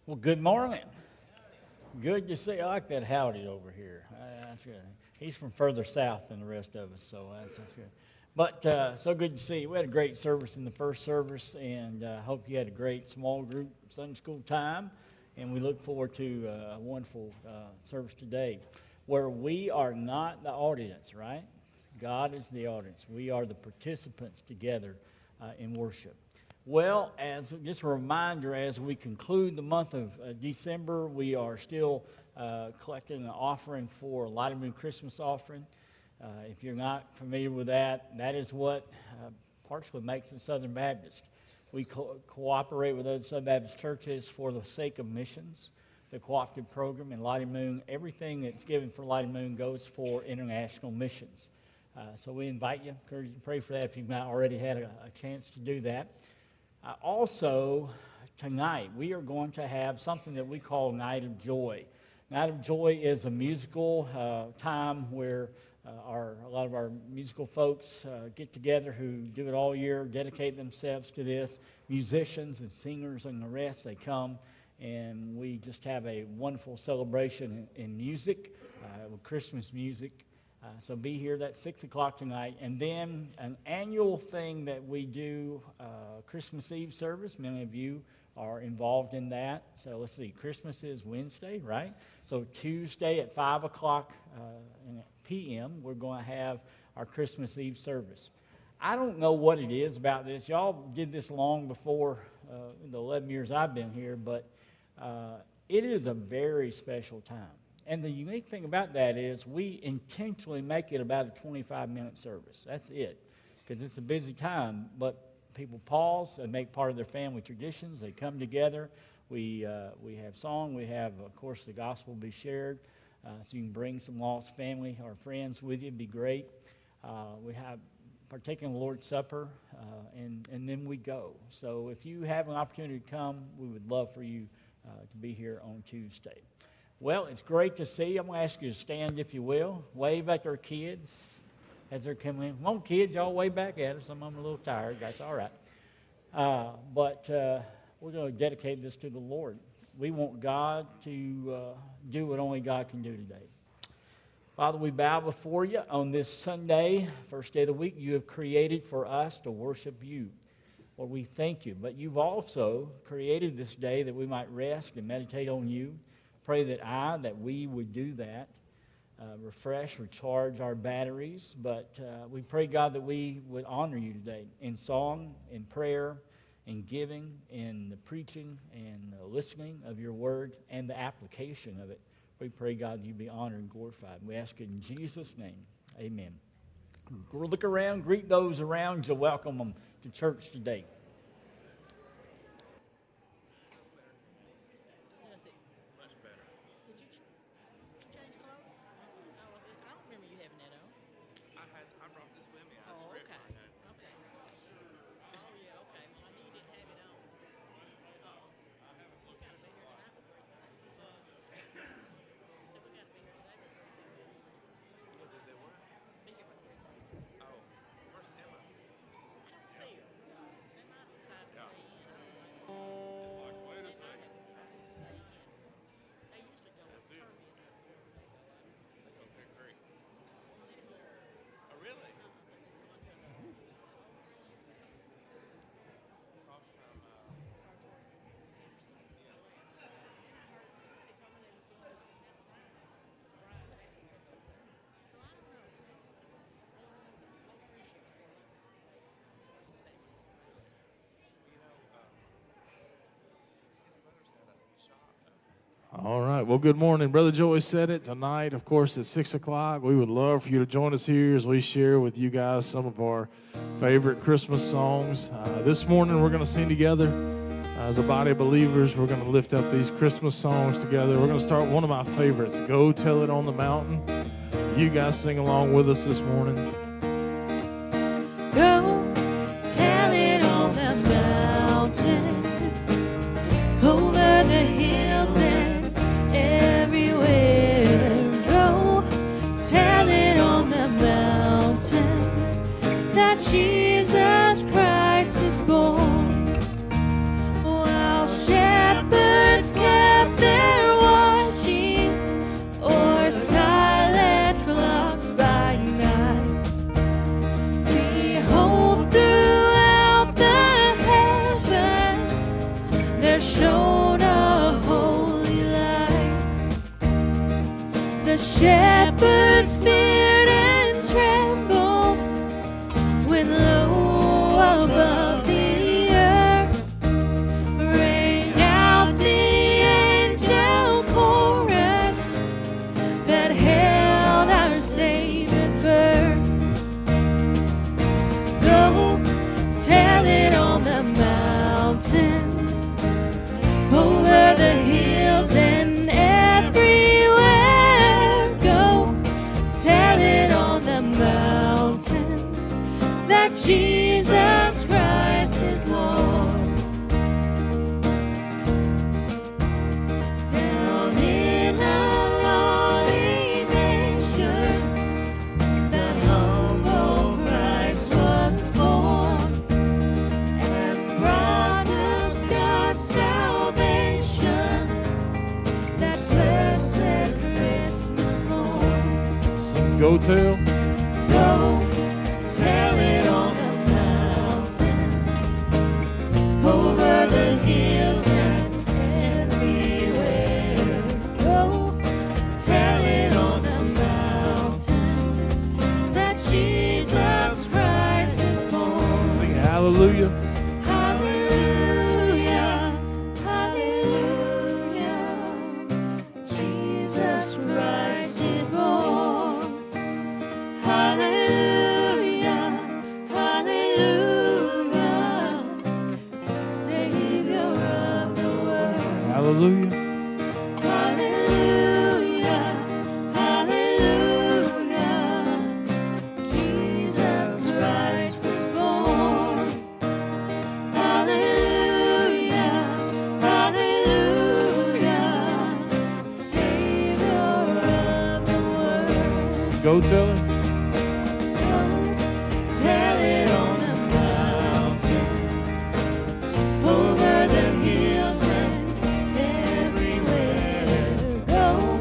Well, good morning. Good to see. I like that howdy over here. That's good. He's from further south than the rest of us, so that's good. But so good to see you. We had a great service in the first service, and hope you had a great small group Sunday school time. And we look forward to a wonderful service today, where we are not the audience, right? God is the audience. We are the participants together in worship. Well, as just a reminder, as we conclude the month of December, we are still collecting an offering for Light of Moon Christmas offering. If you're not familiar with that, that is what partially makes us Southern Baptist. We cooperate with other Southern Baptist churches for the sake of missions, the cooperative program, and Light of Moon. Everything that's given for Light of Moon goes for international missions. So we invite you, encourage you to pray for that if you've not already had a chance to do that. Also, tonight, we are going to have something that we call Night of Joy. Night of Joy is a musical time where a lot of our musical folks get together who do it all year, dedicate themselves to this. Musicians and singers and the rest, they come, and we just have a wonderful celebration in music, with Christmas music. So be here, that's 6 o'clock tonight. And then an annual thing that we do, Christmas Eve service. Many of you are involved in that. So let's see, Christmas is Wednesday, right? So Tuesday at 5 o'clock p.m., we're going to have our Christmas Eve service. I don't know what it is about this. Y'all did this long before the 11 years I've been here, but it is a very special time. And the unique thing about that is we intentionally make it about a 25-minute service. That's it, because it's a busy time. But people pause and make part of their family traditions. They come together. We have song. We have, of course, the gospel will be shared. So you can bring some lost family or friends with you. It'd be great. We have partake in the Lord's Supper, and then we go. So if you have an opportunity to come, we would love for you to be here on Tuesday. Well, it's great to see you. I'm going to ask you to stand, if you will. Wave at our kids as they're coming in. Come on, kids, y'all wave back at us. Some of them are a little tired. That's all right. But we're going to dedicate this to the Lord. We want God to do what only God can do today. Father, we bow before you on this Sunday, first day of the week. You have created for us to worship you. Lord, we thank you. But you've also created this day that we might rest and meditate on you. Pray that we would do that, refresh, recharge our batteries. But we pray, God, that we would honor you today in song, in prayer, in giving, in the preaching, and the listening of your word, and the application of it. We pray, God, that you be honored and glorified. We ask it in Jesus' name. Amen. Look around, greet those around you, welcome them to church today. All right. Well, good morning. Brother Joey said it tonight, of course, at 6 o'clock. We would love for you to join us here as we share with you guys some of our favorite Christmas songs. This morning, we're going to sing together. As a body of believers, we're going to lift up these Christmas songs together. We're going to start one of my favorites, Go Tell It on the Mountain. You guys sing along with us this morning. Go tell it on the mountain, over the hills and everywhere. Go tell it on the mountain that Jesus Christ is born, while shepherds gather the shepherds feared and trembled when low above the earth rang out the angel chorus that hailed our Savior's birth. Go tell it on the mountain, over the hills and everywhere. Go tell it on the mountain that Jesus Christ is born. Down in a lowly manger, that humble Christ was born, and brought us God's salvation, that blessed Christmas morn. Sing, go tell. Go tell it on the mountain, over the hills and everywhere. Go tell it on the mountain that Jesus Christ is born. Sing hallelujah. Hallelujah, hallelujah, Jesus Christ is born. Hallelujah, hallelujah, Savior of the world. Hallelujah. Hallelujah, hallelujah, Jesus Christ is born. Hallelujah, hallelujah, Savior of the world. Go tell him. Go tell it on the mountain, over the hills and everywhere. Go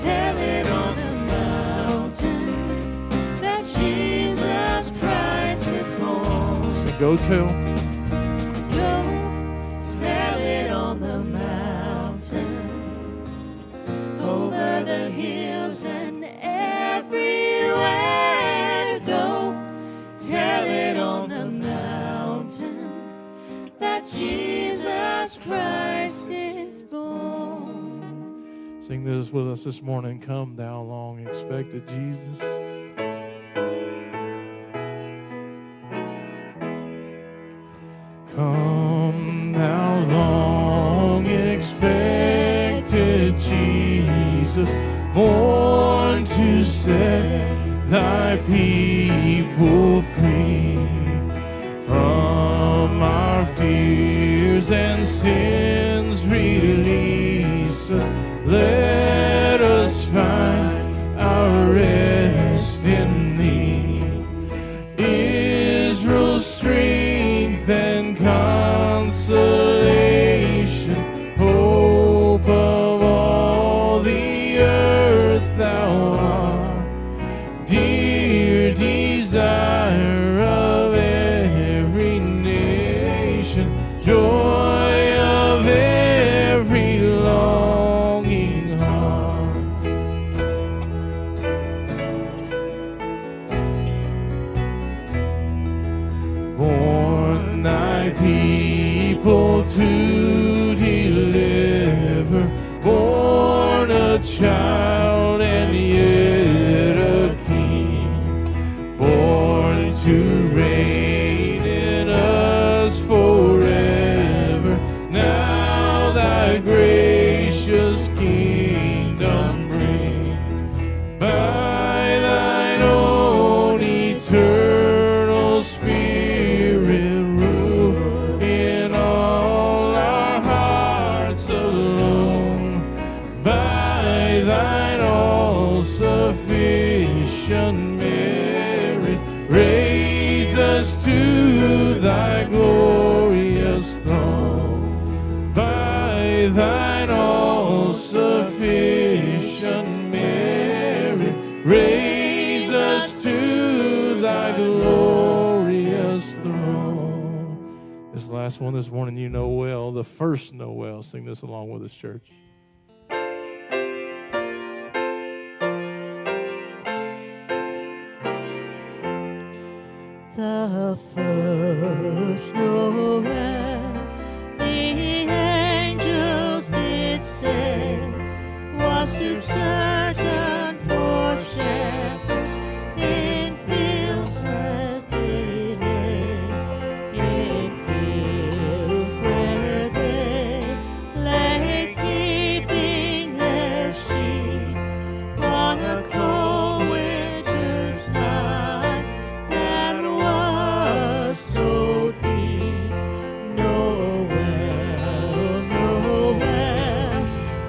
tell it on the mountain that Jesus Christ is born. Sing, go tell. Go tell it on the mountain, over the hills and everywhere. Go tell it on the mountain that Jesus Christ is born. Sing this with us this morning. Come, thou long expected Jesus. Come, thou long expected Jesus, born to set thy people free from our fears and sins. Release us, let us find our rest in thee. Israel's strength and consolation, hope of all the earth, thou art dear desire of every nation, joy of every longing heart. Born thy people to deliver, born a child and yet a king, born to reign in us forever. Now thy gracious kingdom bring, by thine own eternal Spirit rule in all our hearts alone. By thine all-sufficient merit, raise us to thy glorious throne. By thine all-sufficient merit, raise us to thy glorious throne. This last one this morning you know well, the first know well. Sing this along with us, church. the first Noel, the angels did say, was to certain poor shepherds in fields as they lay, in fields where they lay keeping their sheep on a cold winter's night that was so deep. Noel, Noel,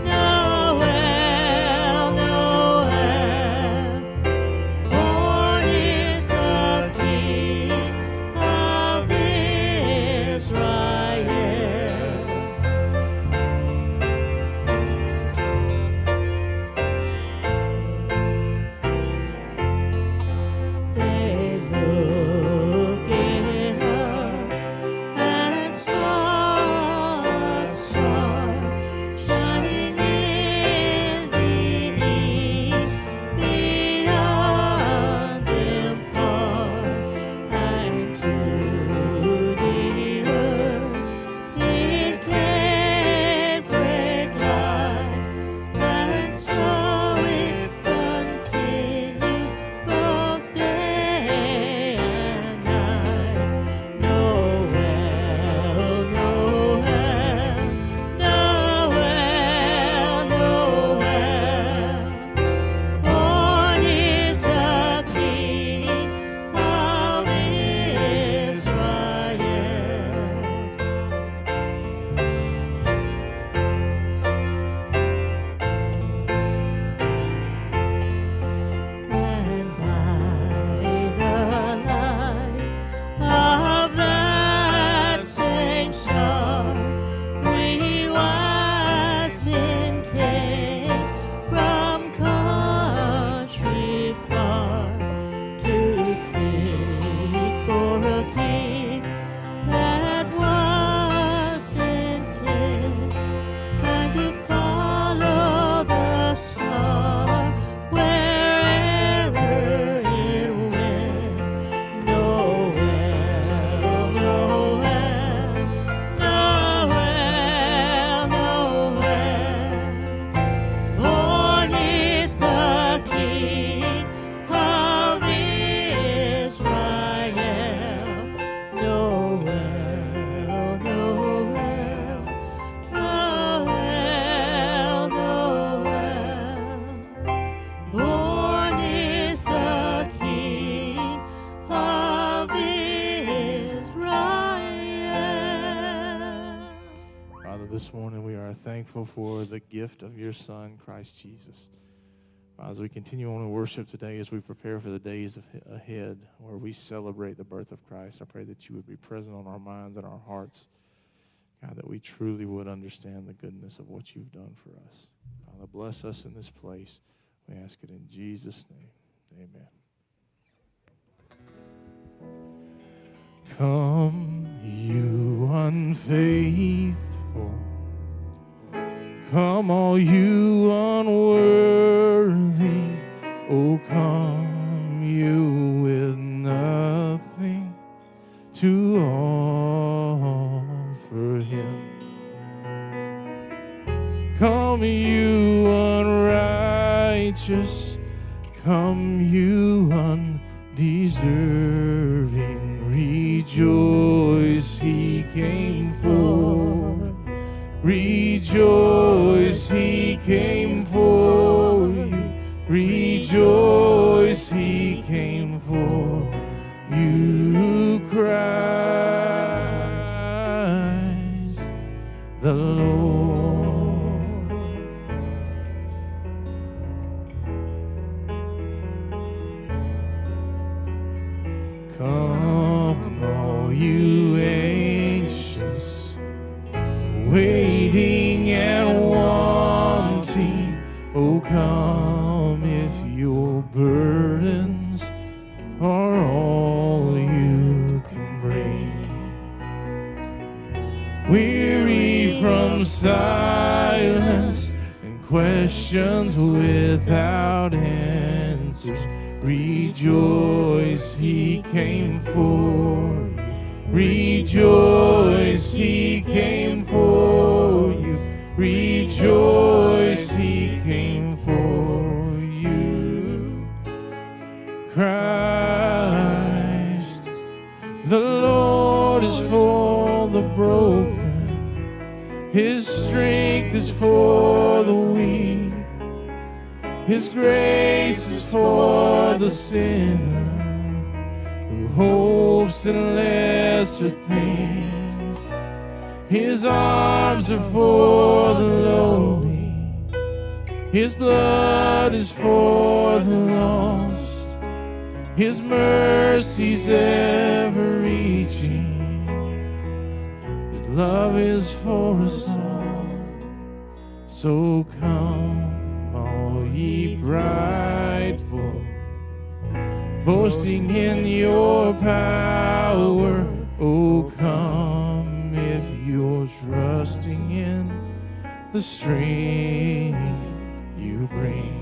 Noel, Noel, born is the King of Israel. They looking up and saw a star shining in the east, beyond them far, and to the earth it came great light, and so it continued both day and night. Noel, Noel, Noel, Noel, born is the King of Israel. And by the light of that same star, 3 wise men came from country far to seek for a king that was then dead, and to follow the star wherever it went. Noel, Noel, Noel, Noel, born is the King of Israel. Noel, Noel, Noel, Noel, born is the King of Israel. Father, this morning we are thankful for the gift of your Son, Christ Jesus. As we continue on in worship today, as we prepare for the days ahead where we celebrate the birth of Christ, I pray that you would be present on our minds and our hearts. God, that we truly would understand the goodness of what you've done for us. Father, bless us in this place. We ask it in Jesus' name. Amen. Come, you unfaithful. Come, all you unworthy. Oh, come, you with nothing to offer him. Come, you unrighteous. Come, you undeserving. Rejoice, he came for. Rejoice, he came for you. Rejoice, he came for you, Christ the Lord. Come, all you anxious, waiting and wanting. Oh, come if your burdens are all you can bring. Weary from silence and questions without answers. Rejoice, he came for you. Rejoice, he came for you. Rejoice, he came for you. Christ, the Lord is for the broken. His strength is for the weak. His grace is for the sinner who hopes in lesser things. His arms are for the lowly. His blood is for the lost. His mercy's ever reaching. His love is for us all. So come, all ye prideful, boasting in your power. Oh, come if you're trusting in the strength you bring.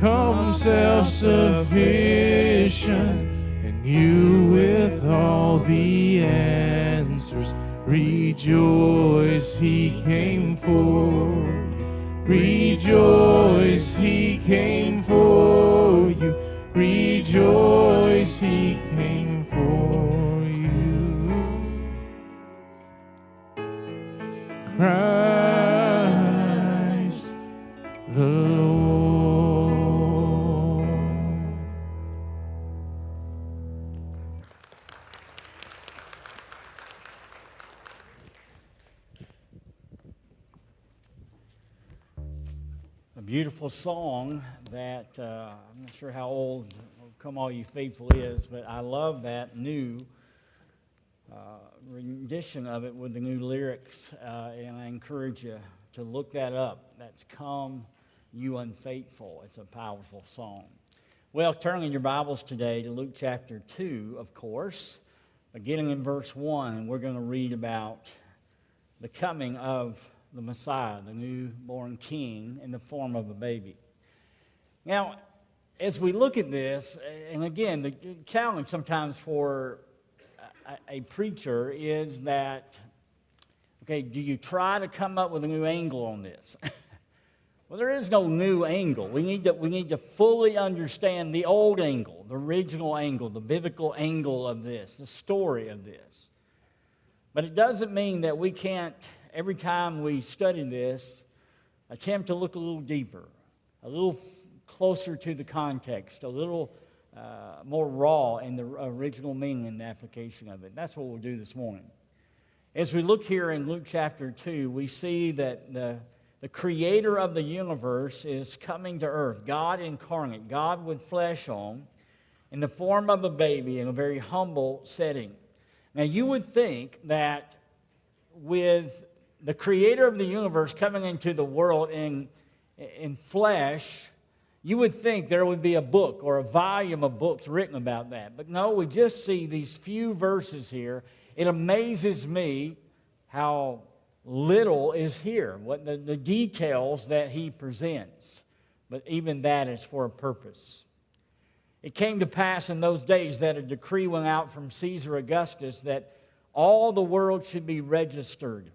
Come self-sufficient, and you with all the answers. Rejoice, he came for you. Rejoice, he came for you. Rejoice, he came for you. Christ the Lord. A beautiful song that I'm not sure how old Come All You Faithful is, but I love that new rendition of it with the new lyrics, and I encourage you to look that up. That's Come You Unfaithful. It's a powerful song. Well, turning in your Bibles today to Luke chapter 2, of course, beginning in verse 1, and we're going to read about the coming of the Messiah, the newborn king, in the form of a baby. Now, as we look at this, and again, the challenge sometimes for a preacher is that, okay, do you try to come up with a new angle on this? Well, there is no new angle. We need to fully understand the old angle, the original angle, the biblical angle of this, the story of this. But it doesn't mean that we can't, every time we study this, attempt to look a little deeper, a little closer to the context, a little more raw in the original meaning and the application of it. That's what we'll do this morning. As we look here in Luke chapter 2, we see that the creator of the universe is coming to earth, God incarnate, God with flesh on, in the form of a baby in a very humble setting. Now, you would think that with the creator of the universe coming into the world in flesh, you would think there would be a book or a volume of books written about that. But no, we just see these few verses here. It amazes me how little is here, what the details that he presents. But even that is for a purpose. It came to pass in those days that a decree went out from Caesar Augustus that all the world should be registered.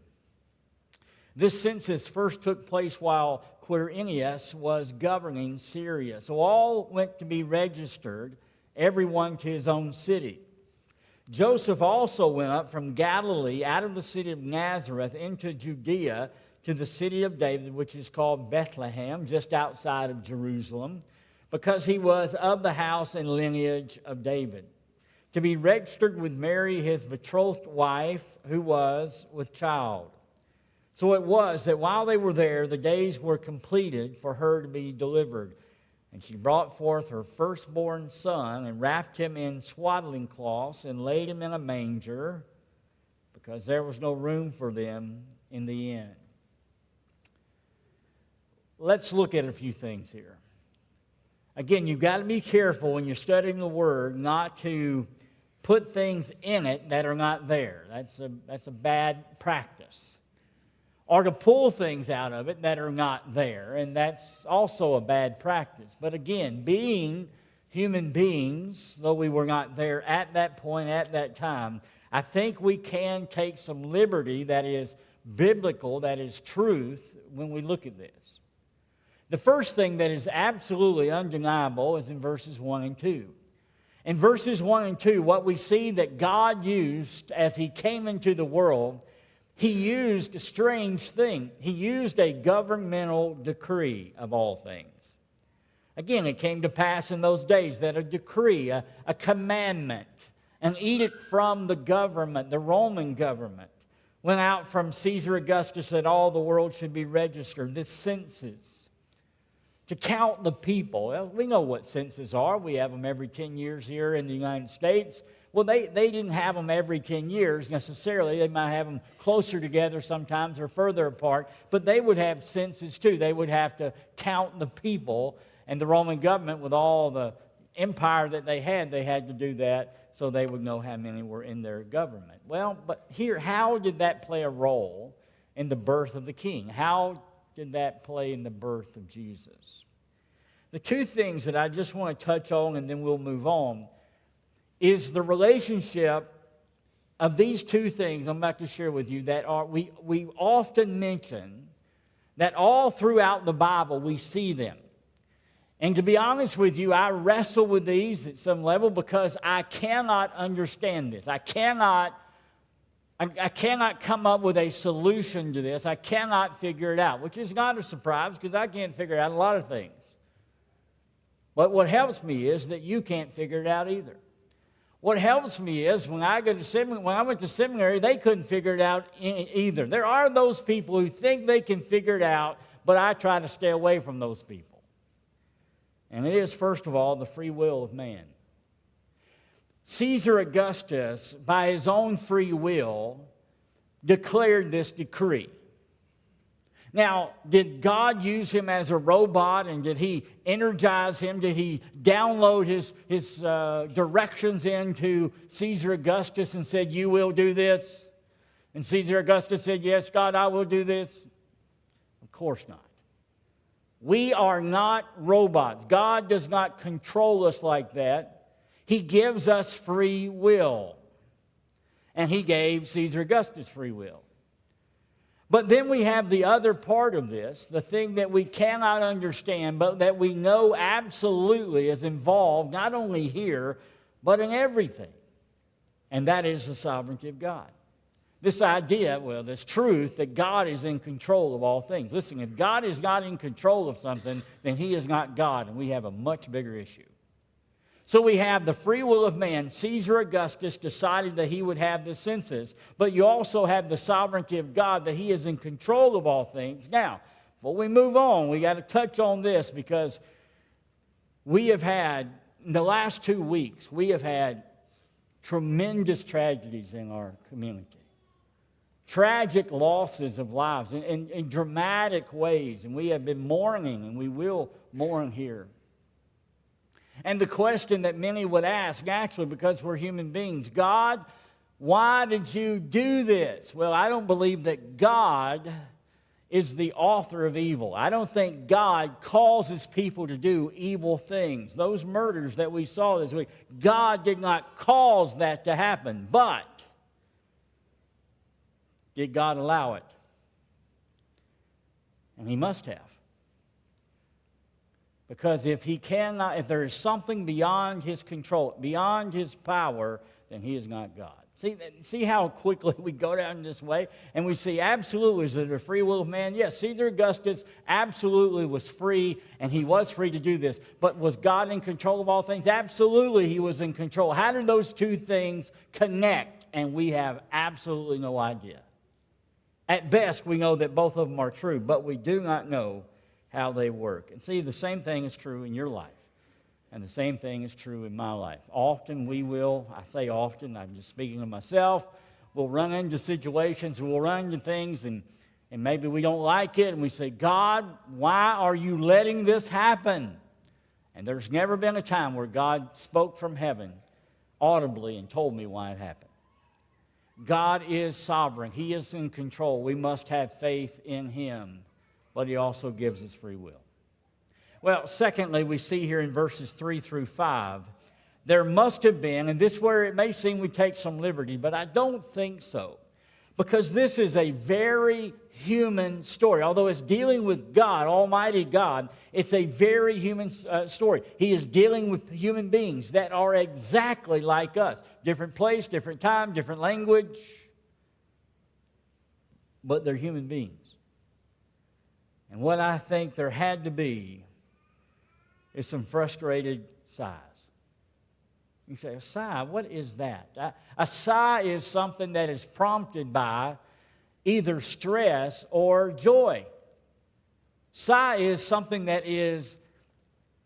This census first took place while Quirinius was governing Syria. So all went to be registered, everyone to his own city. Joseph also went up from Galilee out of the city of Nazareth into Judea to the city of David, which is called Bethlehem, just outside of Jerusalem, because he was of the house and lineage of David, to be registered with Mary, his betrothed wife, who was with child. So it was that while they were there, the days were completed for her to be delivered. And she brought forth her firstborn son and wrapped him in swaddling cloths and laid him in a manger because there was no room for them in the inn. Let's look at a few things here. Again, you've got to be careful when you're studying the Word not to put things in it that are not there. That's a bad practice. or to pull things out of it that are not there, and that's also a bad practice. But again, being human beings, though we were not there at that point, at that time, I think we can take some liberty that is biblical, that is truth, when we look at this. The first thing that is absolutely undeniable is in verses 1 and 2. In verses 1 and 2, what we see that God used as He came into the world, He used a strange thing. He used a governmental decree of all things. Again, it came to pass in those days that a decree, a commandment, an edict from the government, the Roman government, went out from Caesar Augustus that all the world should be registered, the census, to count the people. Well, we know what censuses are. We have them every 10 years here in the United States. Well, they didn't have them every 10 years necessarily. They might have them closer together sometimes or further apart, but they would have census too. They would have to count the people, and the Roman government, with all the empire that they had to do that so they would know how many were in their government. Well, but here, how did that play a role in the birth of the King? How did that play in the birth of Jesus? The two things that I just want to touch on, and then we'll move on, is the relationship of these two things I'm about to share with you that we often mention, that all throughout the Bible we see them. And to be honest with you, I wrestle with these at some level because I cannot understand this. I cannot come up with a solution to this. I cannot figure it out, which is not a surprise because I can't figure out a lot of things. But what helps me is that you can't figure it out either. What helps me is when I went to seminary, they couldn't figure it out either. There are those people who think they can figure it out, but I try to stay away from those people. And it is, first of all, the free will of man. Caesar Augustus, by his own free will, declared this decree. Now, did God use him as a robot, and did He energize him? Did He download his directions into Caesar Augustus and said, "You will do this"? And Caesar Augustus said, "Yes, God, I will do this"? Of course not. We are not robots. God does not control us like that. He gives us free will. And He gave Caesar Augustus free will. But then we have the other part of this, the thing that we cannot understand, but that we know absolutely is involved not only here, but in everything. And that is the sovereignty of God. This idea, this truth that God is in control of all things. Listen, if God is not in control of something, then He is not God, and we have a much bigger issue. So we have the free will of man. Caesar Augustus decided that he would have the census, but you also have the sovereignty of God, that He is in control of all things. Now, before we move on, we got to touch on this because we have had, in the last 2 weeks, we have had tremendous tragedies in our community. Tragic losses of lives in dramatic ways, and we have been mourning, and we will mourn here. And the question that many would ask, naturally, because we're human beings, God, why did You do this? Well, I don't believe that God is the author of evil. I don't think God causes people to do evil things. Those murders that we saw this week, God did not cause that to happen, but did God allow it? And He must have. Because if there is something beyond His control, beyond His power, then He is not God. See how quickly we go down this way? And we see absolutely, is it a free will of man? Yes, Caesar Augustus absolutely was free, and he was free to do this. But was God in control of all things? Absolutely, He was in control. How did those two things connect? And we have absolutely no idea. At best, we know that both of them are true, but we do not know how they work. And see, the same thing is true in your life, and the same thing is true in my life. Often I say often, I'm just speaking of myself, we'll run into situations, we'll run into things, and maybe we don't like it, and we say, God, why are You letting this happen? And there's never been a time where God spoke from heaven audibly and told me why it happened. God is sovereign. He is in control. We must have faith in Him. But He also gives us free will. Well, secondly, we see here in verses 3 through 5, there must have been, and this is where it may seem we take some liberty, but I don't think so. Because this is a very human story. Although it's dealing with God, Almighty God, it's a very human story. He is dealing with human beings that are exactly like us. Different place, different time, different language. But they're human beings. And what I think there had to be is some frustrated sighs. You say, a sigh, what is that? A sigh is something that is prompted by either stress or joy. Sigh is something that is,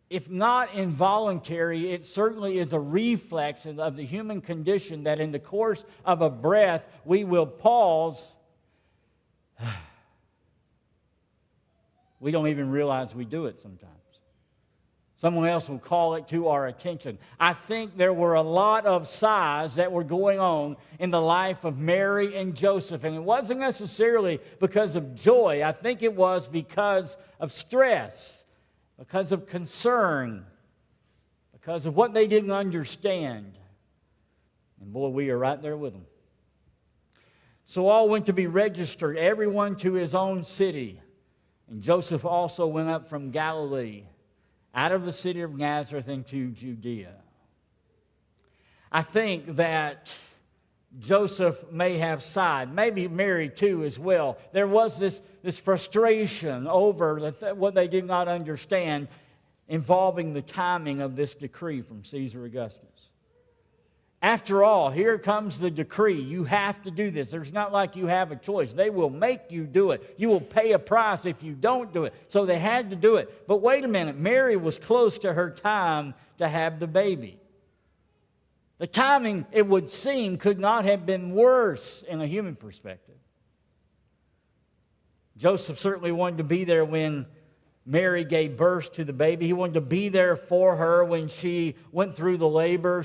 if not involuntary, it certainly is a reflex of the human condition that in the course of a breath we will pause. We don't even realize we do it sometimes. Someone else will call it to our attention. I think there were a lot of sighs that were going on in the life of Mary and Joseph. And it wasn't necessarily because of joy. I think it was because of stress, because of concern, because of what they didn't understand. And boy, we are right there with them. So all went to be registered, everyone to his own city. And Joseph also went up from Galilee, out of the city of Nazareth into Judea. I think that Joseph may have sighed, maybe Mary too as well. There was this frustration over what they did not understand involving the timing of this decree from Caesar Augustus. After all, here comes the decree. You have to do this. There's not like you have a choice. They will make you do it. You will pay a price if you don't do it. So they had to do it. But wait a minute. Mary was close to her time to have the baby. The timing, it would seem, could not have been worse in a human perspective. Joseph certainly wanted to be there when Mary gave birth to the baby. He wanted to be there for her when she went through the labor.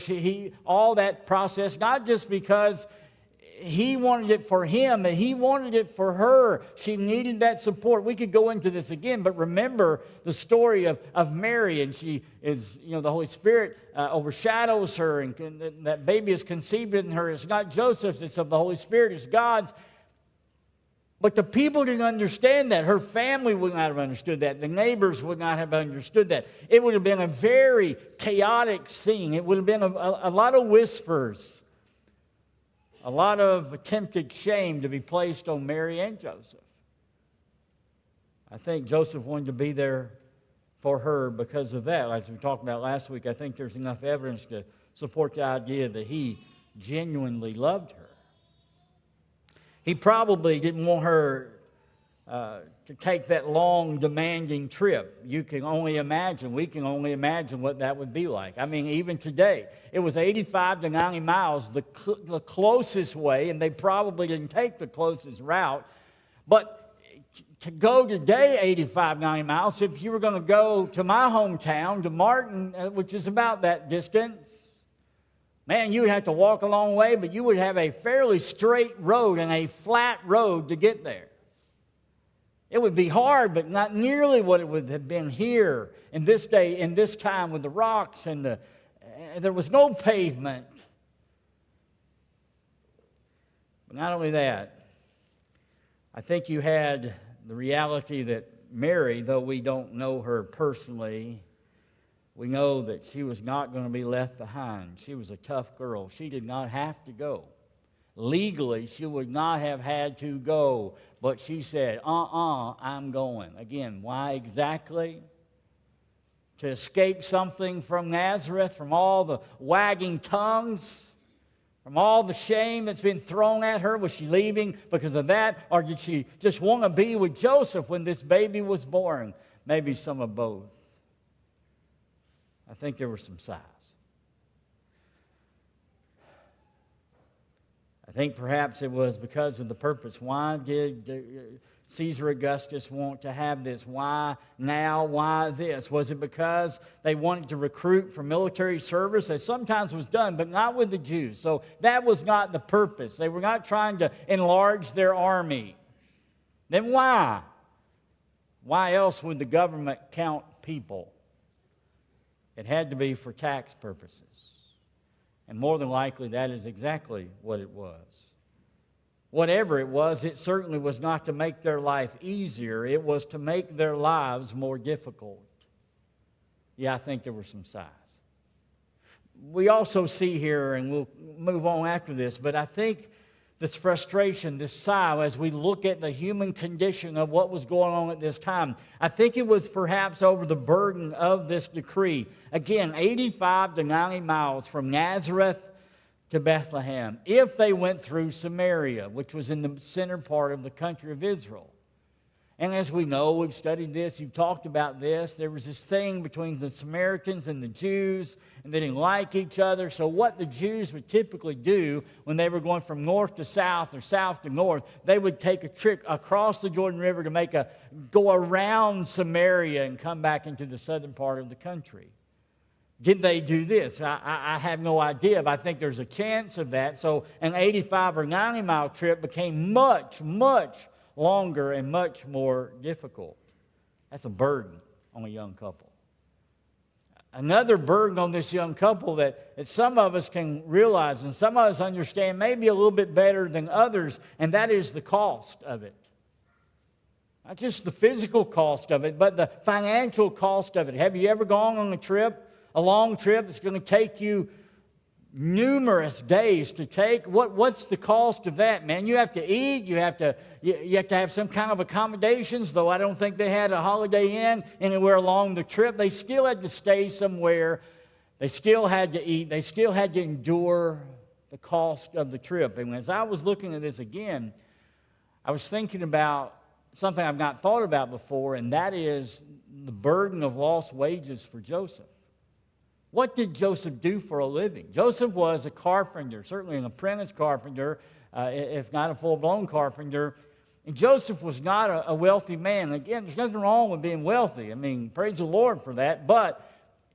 All that process, not just because he wanted it for him, but he wanted it for her. She needed that support. We could go into this again, but remember the story of Mary, and she is, the Holy Spirit overshadows her, and that baby is conceived in her. It's not Joseph's, it's of the Holy Spirit, it's God's. But the people didn't understand that. Her family would not have understood that. The neighbors would not have understood that. It would have been a very chaotic scene. It would have been a lot of whispers, a lot of attempted shame to be placed on Mary and Joseph. I think Joseph wanted to be there for her because of that. As we talked about last week, I think there's enough evidence to support the idea that he genuinely loved her. He probably didn't want her to take that long, demanding trip. You can only imagine. We can only imagine what that would be like. I mean, even today, it was 85 to 90 miles, the closest way, and they probably didn't take the closest route. But to go today 85, 90 miles, if you were going to go to my hometown, to Martin, which is about that distance, man, you would have to walk a long way, but you would have a fairly straight road and a flat road to get there. It would be hard, but not nearly what it would have been here in this day, in this time with the rocks and there was no pavement. But not only that, I think you had the reality that Mary, though we don't know her personally, we know that she was not going to be left behind. She was a tough girl. She did not have to go. Legally, she would not have had to go, but she said, I'm going. Again, why exactly? To escape something from Nazareth, from all the wagging tongues, from all the shame that's been thrown at her. Was she leaving because of that, or did she just want to be with Joseph when this baby was born? Maybe some of both. I think there were some sighs. I think perhaps it was because of the purpose. Why did Caesar Augustus want to have this? Why now? Why this? Was it because they wanted to recruit for military service, as sometimes was done, but not with the Jews? So that was not the purpose. They were not trying to enlarge their army. Then why? Why else would the government count people? It had to be for tax purposes. And more than likely, that is exactly what it was. Whatever it was, it certainly was not to make their life easier. It was to make their lives more difficult. Yeah, I think there were some signs. We also see here, and we'll move on after this, but I think this frustration, this sigh, as we look at the human condition of what was going on at this time, I think it was perhaps over the burden of this decree. Again, 85 to 90 miles from Nazareth to Bethlehem, if they went through Samaria, which was in the center part of the country of Israel. And as we know, we've studied this, you've talked about this, there was this thing between the Samaritans and the Jews, and they didn't like each other. So what the Jews would typically do when they were going from north to south or south to north, they would take a trip across the Jordan River to go around Samaria and come back into the southern part of the country. Did they do this? I have no idea, but I think there's a chance of that. So an 85 or 90 mile trip became much, much longer and much more difficult. That's a burden on a young couple. Another burden on this young couple that some of us can realize and some of us understand maybe a little bit better than others, and that is the cost of it. Not just the physical cost of it, but the financial cost of it. Have you ever gone on a long trip that's going to take you numerous days to take? What's the cost of that, man? You have to eat, you have to have some kind of accommodations, though I don't think they had a Holiday Inn anywhere along the trip. They still had to stay somewhere. They still had to eat. They still had to endure the cost of the trip. And as I was looking at this again, I was thinking about something I've not thought about before, and that is the burden of lost wages for Joseph. What did Joseph do for a living? Joseph was a carpenter, certainly an apprentice carpenter, if not a full-blown carpenter. And Joseph was not a wealthy man. Again, there's nothing wrong with being wealthy. I mean, praise the Lord for that. But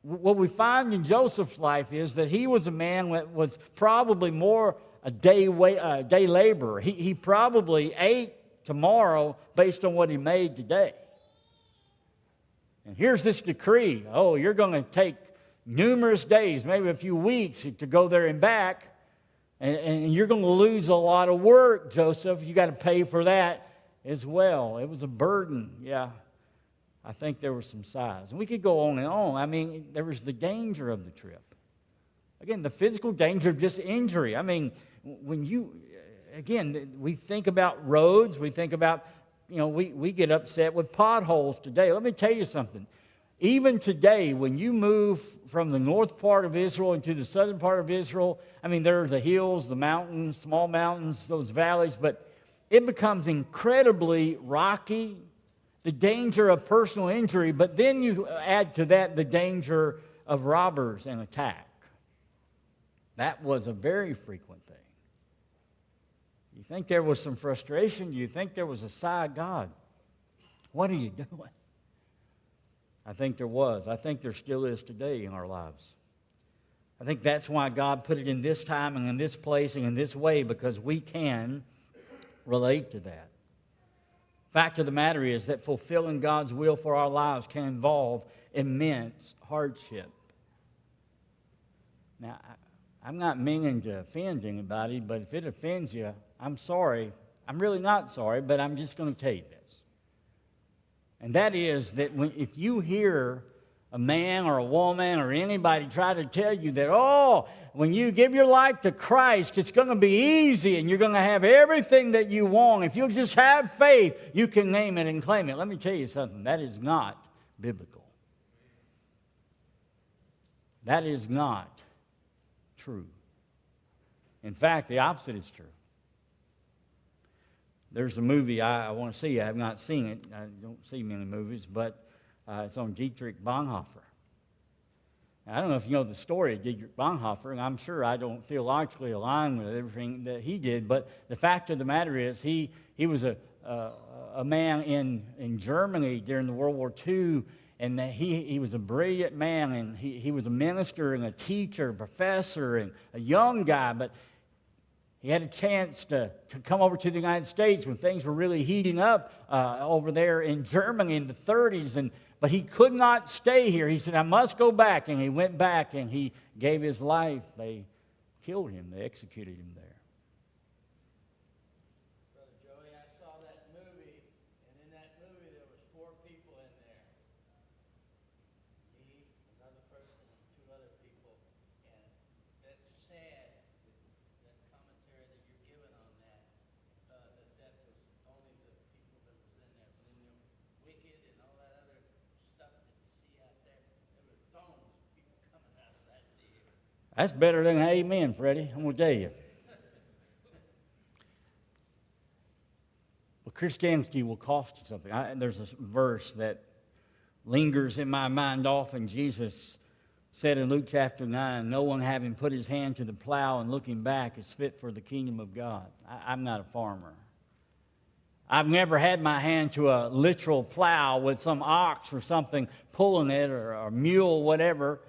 what we find in Joseph's life is that he was a man that was probably more a day laborer. He probably ate tomorrow based on what he made today. And here's this decree. Oh, you're going to take numerous days, maybe a few weeks to go there and back, and you're going to lose a lot of work, Joseph. You got to pay for that as well. It was a burden. Yeah, I think there were some sighs. And we could go on and on. I mean, there was the danger of the trip. Again, the physical danger of just injury. I mean, we think about roads. We think about, we get upset with potholes today. Let me tell you something. Even today, when you move from the north part of Israel into the southern part of Israel, I mean, there are the hills, the mountains, small mountains, those valleys, but it becomes incredibly rocky, the danger of personal injury, but then you add to that the danger of robbers and attack. That was a very frequent thing. You think there was some frustration? You think there was a sigh, God, what are you doing? I think there was. I think there still is today in our lives. I think that's why God put it in this time and in this place and in this way, because we can relate to that. Fact of the matter is that fulfilling God's will for our lives can involve immense hardship. Now, I'm not meaning to offend anybody, but if it offends you, I'm sorry. I'm really not sorry, but I'm just going to tell you this. And that is that if you hear a man or a woman or anybody try to tell you that, when you give your life to Christ, it's going to be easy and you're going to have everything that you want. If you'll just have faith, you can name it and claim it. Let me tell you something. That is not biblical. That is not true. In fact, the opposite is true. There's a movie I want to see. I have not seen it. I don't see many movies, but it's on Dietrich Bonhoeffer. Now, I don't know if you know the story of Dietrich Bonhoeffer, and I'm sure I don't theologically align with everything that he did, but the fact of the matter is he was a a man in Germany during the World War II, and that he was a brilliant man, and he was a minister and a teacher, a professor, and a young guy, but he had a chance to come over to the United States when things were really heating up over there in Germany in the 30s, but he could not stay here. He said, I must go back, and he went back, and he gave his life. They killed him. They executed him there. Brother Joey, I saw that movie, and in that movie there was 4 people in there. Me, another person, and 2 other people. And that's sad, that commentary that you're giving on that, that was only the people that was in there. When you're wicked and all that other stuff that you see out there, there were thousands of people coming out of that theater. That's better than an amen, Freddie. I'm going to tell you. Well, Christianity will cost you something. There's a verse that lingers in my mind often. Jesus said in Luke chapter 9, no one having put his hand to the plow and looking back is fit for the kingdom of God. I'm not a farmer. I've never had my hand to a literal plow with some ox or something pulling it, or a mule, whatever.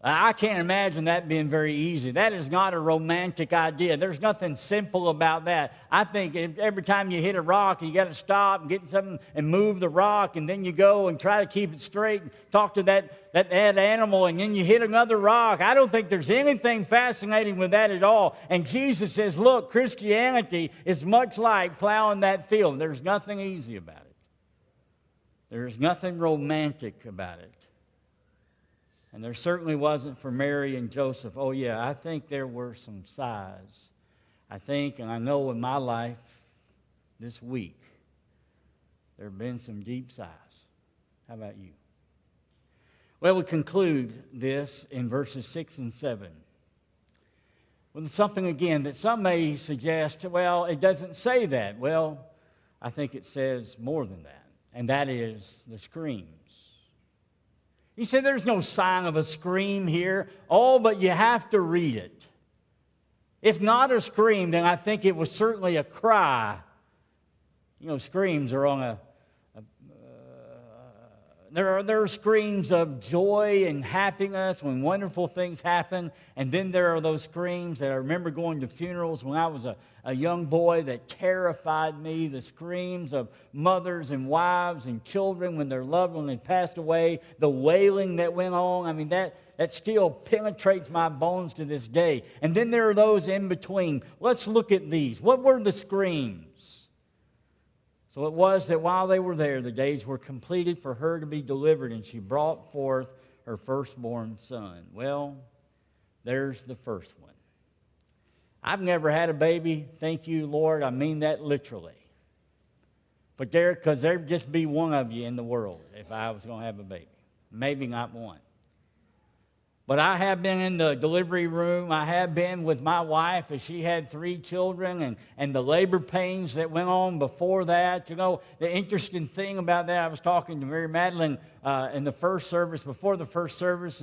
I can't imagine that being very easy. That is not a romantic idea. There's nothing simple about that. I think every time you hit a rock, you got to stop and get something and move the rock, and then you go and try to keep it straight and talk to that animal, and then you hit another rock. I don't think there's anything fascinating with that at all. And Jesus says, look, Christianity is much like plowing that field. There's nothing easy about it. There's nothing romantic about it. And there certainly wasn't for Mary and Joseph. Oh, yeah, I think there were some sighs. I think, and I know in my life this week, there have been some deep sighs. How about you? Well, we conclude this in verses 6 and 7 with something, again, that some may suggest, well, it doesn't say that. Well, I think it says more than that, and that is the screams. You say there's no sign of a scream here. Oh, but you have to read it. If not a scream, then I think it was certainly a cry. You know, screams are on there are screams of joy and happiness when wonderful things happen. And then there are those screams that I remember going to funerals when I was a young boy that terrified me. The screams of mothers and wives and children when their loved one had passed away. The wailing that went on. I mean, that still penetrates my bones to this day. And then there are those in between. Let's look at these. What were the screams? So it was that while they were there, the days were completed for her to be delivered, and she brought forth her firstborn son. Well, there's the first one. I've never had a baby. Thank you, Lord. I mean that literally. But because there'd just be one of you in the world if I was going to have a baby. Maybe not one. But I have been in the delivery room. I have been with my wife as she had 3 children and the labor pains that went on before that. You know, the interesting thing about that, I was talking to Mary Madeline in the first service, before the first service,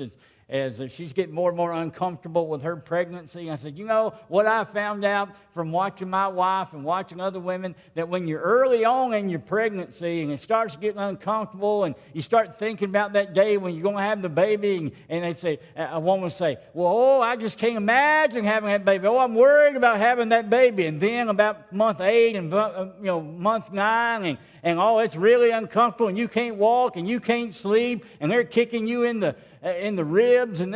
as she's getting more and more uncomfortable with her pregnancy. I said, you know, what I found out from watching my wife and watching other women, that when you're early on in your pregnancy and it starts getting uncomfortable and you start thinking about that day when you're going to have the baby, and they say, a woman will say, well, I just can't imagine having that baby. Oh, I'm worried about having that baby. And then about month 8 and month 9 and it's really uncomfortable, and you can't walk and you can't sleep, and they're kicking you in the ribs, and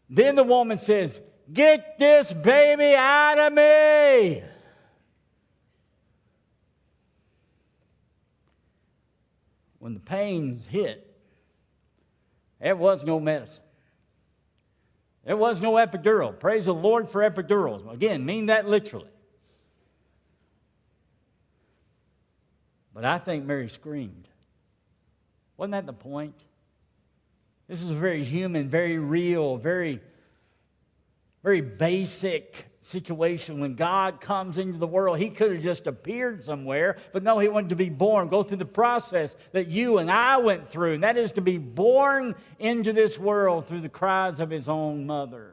then the woman says, get this baby out of me. When the pains hit, there was no medicine. There was no epidural. Praise the Lord for epidurals. Again, mean that literally. But I think Mary screamed. Wasn't that the point? This is a very human, very real, very, very basic situation. When God comes into the world, He could have just appeared somewhere, but no, He wanted to be born, go through the process that you and I went through, and that is to be born into this world through the cries of His own mother.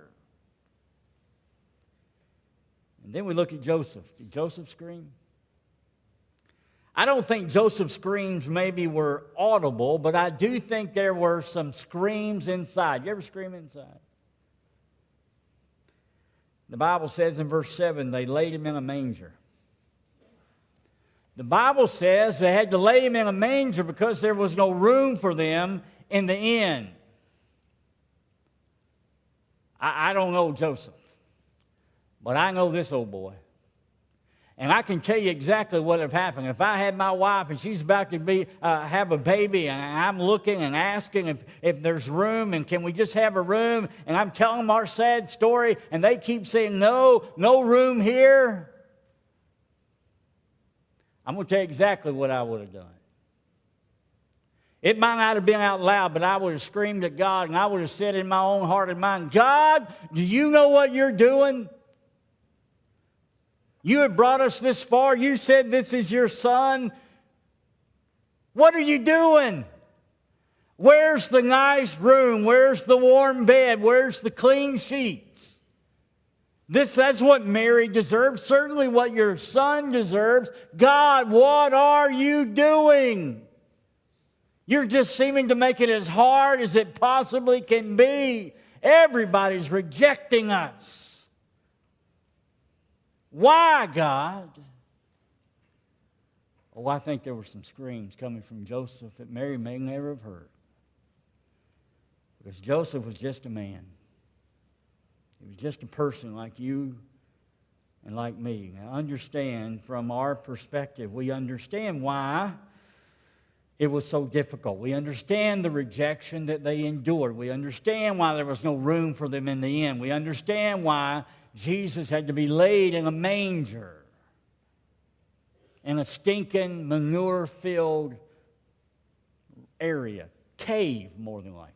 And then we look at Joseph. Did Joseph scream? I don't think Joseph's screams maybe were audible, but I do think there were some screams inside. You ever scream inside? The Bible says in verse 7, they laid him in a manger. The Bible says they had to lay him in a manger because there was no room for them in the inn. I don't know Joseph, but I know this old boy. And I can tell you exactly what would have happened. If I had my wife and she's about to have a baby and I'm looking and asking if there's room and can we just have a room, and I'm telling them our sad story and they keep saying, no room here, I'm going to tell you exactly what I would have done. It might not have been out loud, but I would have screamed at God and I would have said in my own heart and mind, God, do you know what you're doing? You have brought us this far. You said this is your son. What are you doing? Where's the nice room? Where's the warm bed? Where's the clean sheets? That's what Mary deserves, certainly what your son deserves. God, what are you doing? You're just seeming to make it as hard as it possibly can be. Everybody's rejecting us. Why, God? Oh, I think there were some screams coming from Joseph that Mary may never have heard. Because Joseph was just a man. He was just a person like you and like me. Now, understand from our perspective, we understand why it was so difficult. We understand the rejection that they endured. We understand why there was no room for them in the inn. We understand why Jesus had to be laid in a manger, in a stinking, manure-filled area, cave more than likely,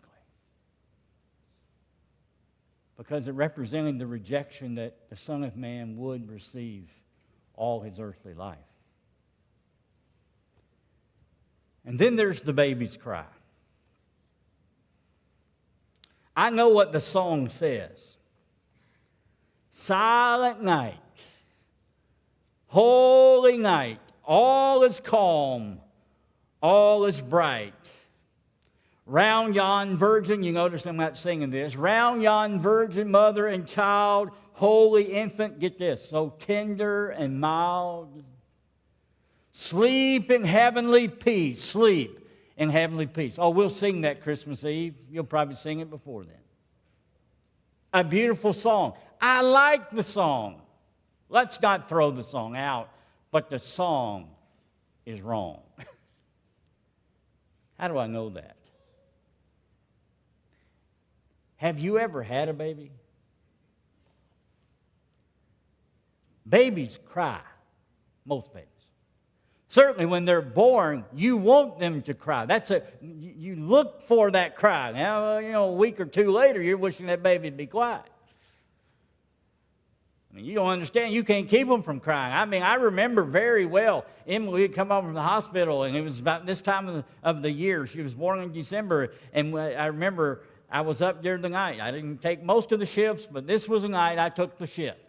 because it represented the rejection that the Son of Man would receive all his earthly life. And then there's the baby's cry. I know what the song says. Silent night, holy night, all is calm, all is bright. Round yon virgin, you notice I'm not singing this, round yon virgin, mother and child, holy infant, get this, so tender and mild. Sleep in heavenly peace, sleep in heavenly peace. Oh, we'll sing that Christmas Eve. You'll probably sing it before then. A beautiful song. I like the song. Let's not throw the song out, but the song is wrong. How do I know that? Have you ever had a baby? Babies cry, most babies. Certainly when they're born, you want them to cry. You look for that cry. Now, a week or two later, you're wishing that baby would be quiet. I mean, you don't understand. You can't keep them from crying. I mean, I remember very well, Emily had come home from the hospital, and it was about this time of the year. She was born in December, and I remember I was up during the night. I didn't take most of the shifts, but this was the night I took the shift.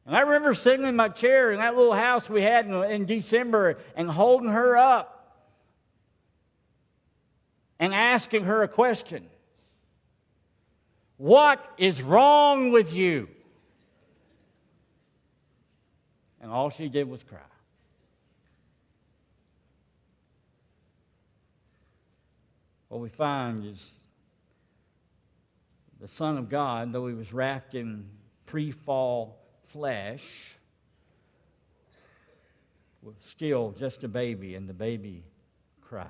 And I remember sitting in my chair in that little house we had in December and holding her up and asking her a question. What is wrong with you? And all she did was cry. What we find is the Son of God, though he was wrapped in pre-fall flesh, was still just a baby, and the baby cried.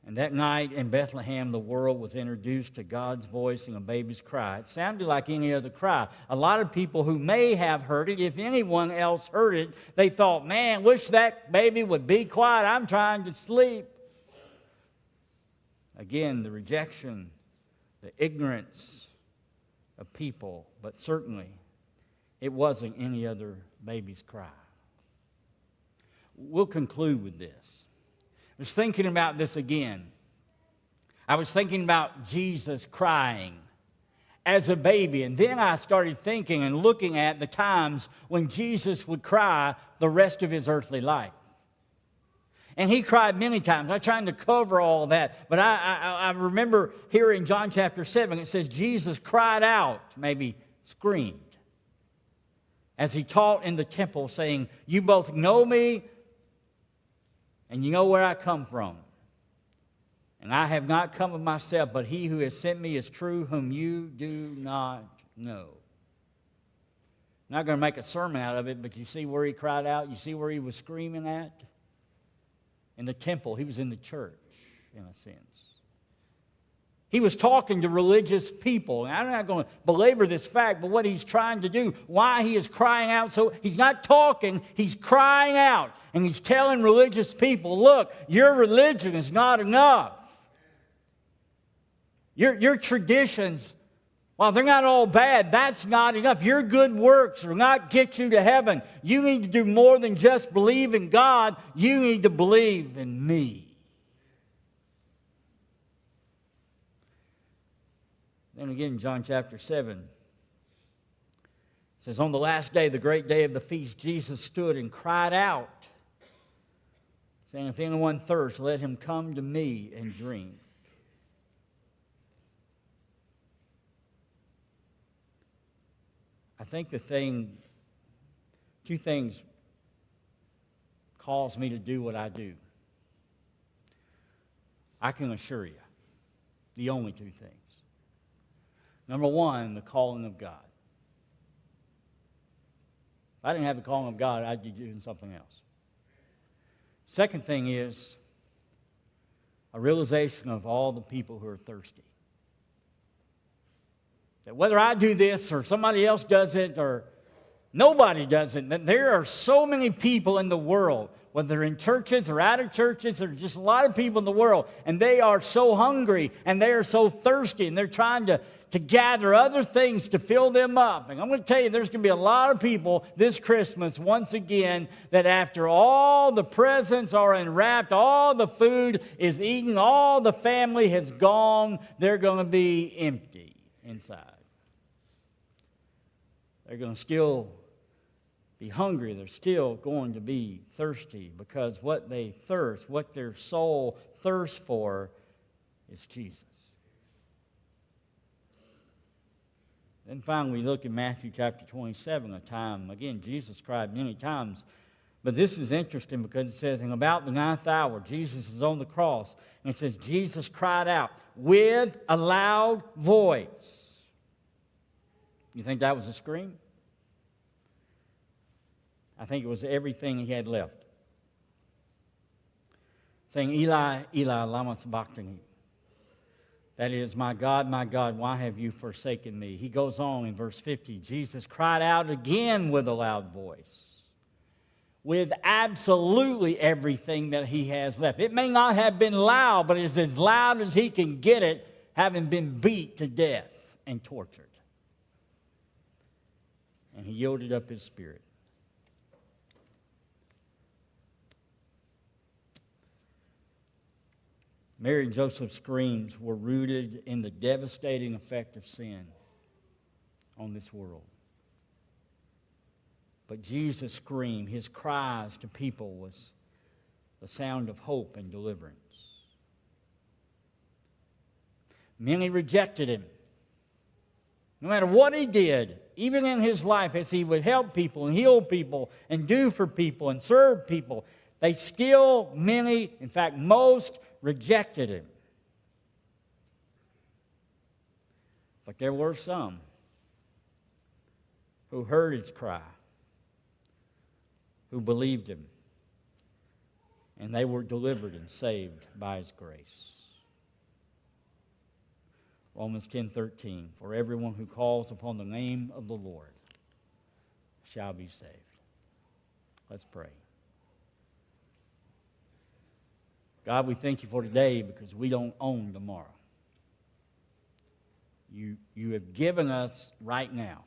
And that night in Bethlehem, the world was introduced to God's voice in a baby's cry. It sounded like any other cry. A lot of people who may have heard it, if anyone else heard it, they thought, man, wish that baby would be quiet. I'm trying to sleep. Again, the rejection, the ignorance of people, but certainly it wasn't any other baby's cry. We'll conclude with this. I was thinking about this again. I was thinking about Jesus crying as a baby. And then I started thinking and looking at the times when Jesus would cry the rest of his earthly life. And he cried many times. I'm trying to cover all that. But I remember here in John chapter 7, it says Jesus cried out, maybe screamed, as he taught in the temple, saying, "You both know me and you know where I come from. And I have not come of myself, but he who has sent me is true, whom you do not know." I'm not going to make a sermon out of it, but you see where he cried out? You see where he was screaming at? In the temple. He was in the church, in a sense. He was talking to religious people. And I'm not going to belabor this fact, but what he's trying to do, why he is crying out. So he's not talking, he's crying out. And he's telling religious people, look, your religion is not enough. Your traditions, while they're not all bad, that's not enough. Your good works will not get you to heaven. You need to do more than just believe in God. You need to believe in me. Then again, in John chapter 7, it says, on the last day, the great day of the feast, Jesus stood and cried out, saying, if anyone thirsts, let him come to me and drink. I think two things cause me to do what I do. I can assure you, the only two things. Number one, the calling of God. If I didn't have the calling of God, I'd be doing something else. Second thing is a realization of all the people who are thirsty. That whether I do this or somebody else does it or nobody does it, that there are so many people in the world, whether they're in churches or out of churches, or just a lot of people in the world, and they are so hungry and they are so thirsty and they're trying to gather other things to fill them up. And I'm going to tell you, there's going to be a lot of people this Christmas, once again, that after all the presents are unwrapped, all the food is eaten, all the family has gone, they're going to be empty inside. They're going to still be hungry. They're still going to be thirsty, because what they thirst, what their soul thirsts for, is Jesus. Then finally, we look at Matthew chapter 27, a time, again, Jesus cried many times. But this is interesting because it says, in about the 9th hour, Jesus is on the cross. And it says, Jesus cried out with a loud voice. You think that was a scream? I think it was everything he had left. Saying, Eli, Eli, lama sabachthani. That is, my God, why have you forsaken me? He goes on in verse 50. Jesus cried out again with a loud voice, with absolutely everything that he has left. It may not have been loud, but it's as loud as he can get it, having been beat to death and tortured. And he yielded up his spirit. Mary and Joseph's screams were rooted in the devastating effect of sin on this world. But Jesus' scream, his cries to people, was the sound of hope and deliverance. Many rejected him. No matter what he did, even in his life, as he would help people and heal people and do for people and serve people, they still, many, in fact most, rejected him. But there were some who heard his cry, who believed him, and they were delivered and saved by his grace. Romans 10:13, for everyone who calls upon the name of the Lord shall be saved. Let's pray. God, we thank you for today, because we don't own tomorrow. You have given us right now.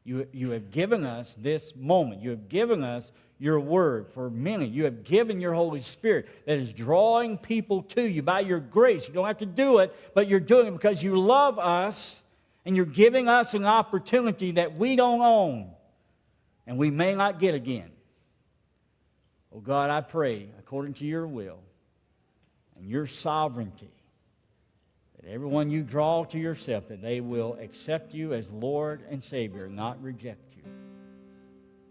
You have given us this moment. You have given us your word for many. You have given your Holy Spirit that is drawing people to you by your grace. You don't have to do it, but you're doing it because you love us And you're giving us an opportunity that we don't own and we may not get again. Oh God, I pray, according to your will and your sovereignty, that everyone you draw to yourself, that they will accept you as Lord and Savior, not reject you.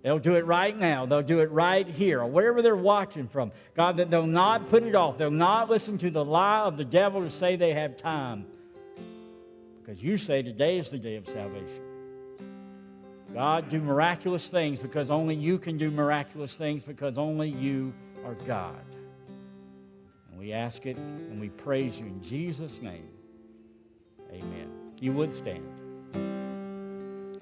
They'll do it right now. They'll do it right here, or wherever they're watching from. God, that they'll not put it off. They'll not listen to the lie of the devil to say they have time. Because you say today is the day of salvation. God, do miraculous things because only you can do miraculous things because only you are God. And we ask it and we praise you in Jesus' name. Amen. You would stand.